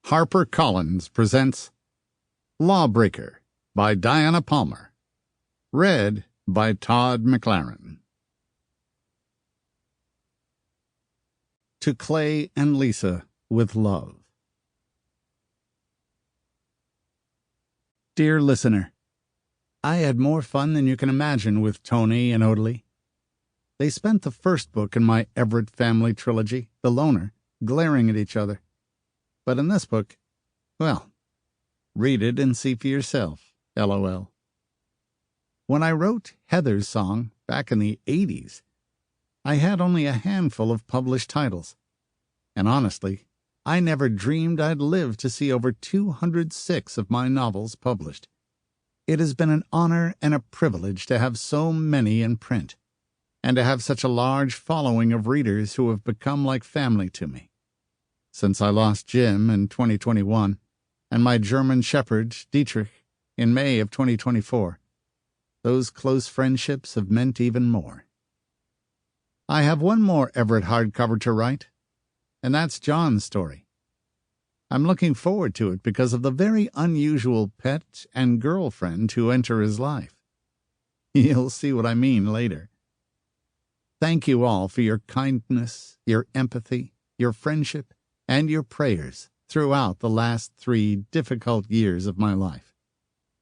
HarperCollins presents Lawbreaker by Diana Palmer. Read by Todd McLaren. To Clay and Lisa with love. Dear listener, I had more fun than you can imagine with Tony and Odalie. They spent the first book in my Everett family trilogy, The Loner, glaring at each other. But in this book, well, read it and see for yourself, LOL. When I wrote Heather's Song back in the 80s, I had only a handful of published titles. And honestly, I never dreamed I'd live to see over 206 of my novels published. It has been an honor and a privilege to have so many in print, and to have such a large following of readers who have become like family to me. Since I lost Jim in 2021, and my German Shepherd, Dietrich, in May of 2024, those close friendships have meant even more. I have one more Everett hardcover to write, and that's John's story. I'm looking forward to it because of the very unusual pet and girlfriend who enter his life. You'll see what I mean later. Thank you all for your kindness, your empathy, your friendship, and your prayers throughout the last 3 difficult years of my life.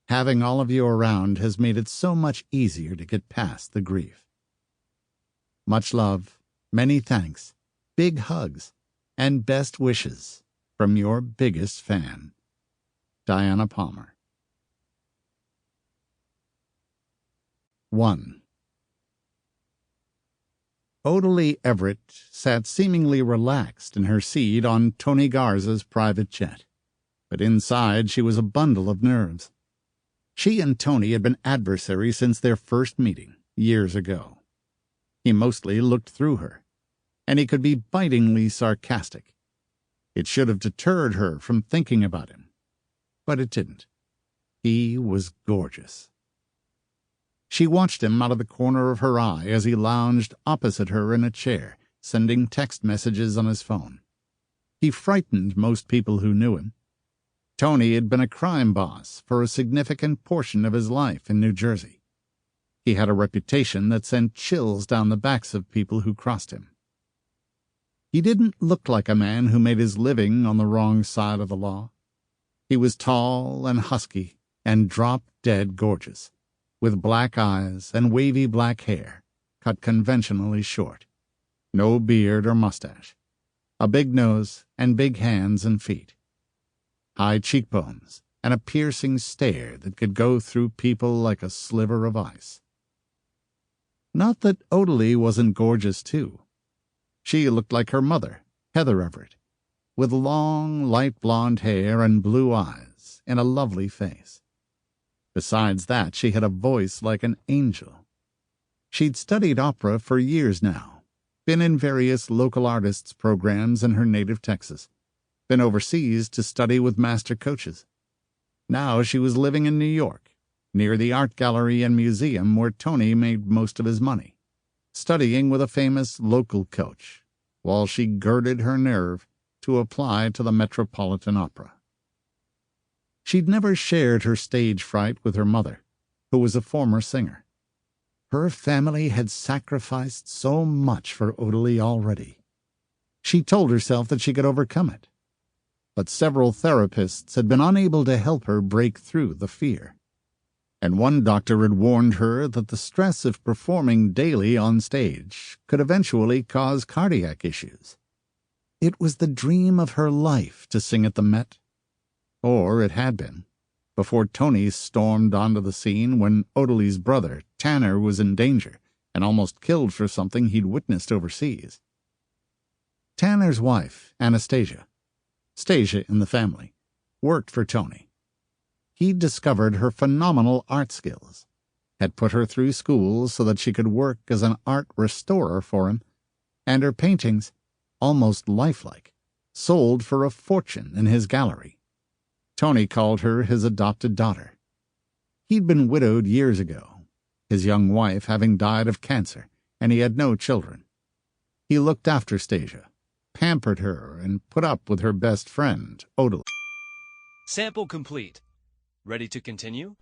Having all of you around has made it so much easier to get past the grief. Much love, many thanks, big hugs, and best wishes from your biggest fan, Diana Palmer. 1. Odalie Everett sat seemingly relaxed in her seat on Tony Garza's private jet, but inside she was a bundle of nerves. She and Tony had been adversaries since their first meeting, years ago. He mostly looked through her, and he could be bitingly sarcastic. It should have deterred her from thinking about him, but it didn't. He was gorgeous. She watched him out of the corner of her eye as he lounged opposite her in a chair, sending text messages on his phone. He frightened most people who knew him. Tony had been a crime boss for a significant portion of his life in New Jersey. He had a reputation that sent chills down the backs of people who crossed him. He didn't look like a man who made his living on the wrong side of the law. He was tall and husky and drop-dead gorgeous, with black eyes and wavy black hair, cut conventionally short, no beard or mustache, a big nose and big hands and feet, high cheekbones, and a piercing stare that could go through people like a sliver of ice. Not that Odalie wasn't gorgeous, too. She looked like her mother, Heather Everett, with long, light blonde hair and blue eyes and a lovely face. Besides that, she had a voice like an angel. She'd studied opera for years now, been in various local artists' programs in her native Texas, been overseas to study with master coaches. Now she was living in New York, near the art gallery and museum where Tony made most of his money, studying with a famous local coach, while she girded her nerve to apply to the Metropolitan Opera. She'd never shared her stage fright with her mother, who was a former singer. Her family had sacrificed so much for Odalie already. She told herself that she could overcome it. But several therapists had been unable to help her break through the fear. And one doctor had warned her that the stress of performing daily on stage could eventually cause cardiac issues. It was the dream of her life to sing at the Met. Or it had been, before Tony stormed onto the scene when Odalie's brother, Tanner, was in danger and almost killed for something he'd witnessed overseas. Tanner's wife, Anastasia, Stasia in the family, worked for Tony. He'd discovered her phenomenal art skills, had put her through school so that she could work as an art restorer for him, and her paintings, almost lifelike, sold for a fortune in his gallery. Tony called her his adopted daughter. He'd been widowed years ago, his young wife having died of cancer, and he had no children. He looked after Stasia, pampered her and put up with her best friend, Odalie. Sample complete. Ready to continue?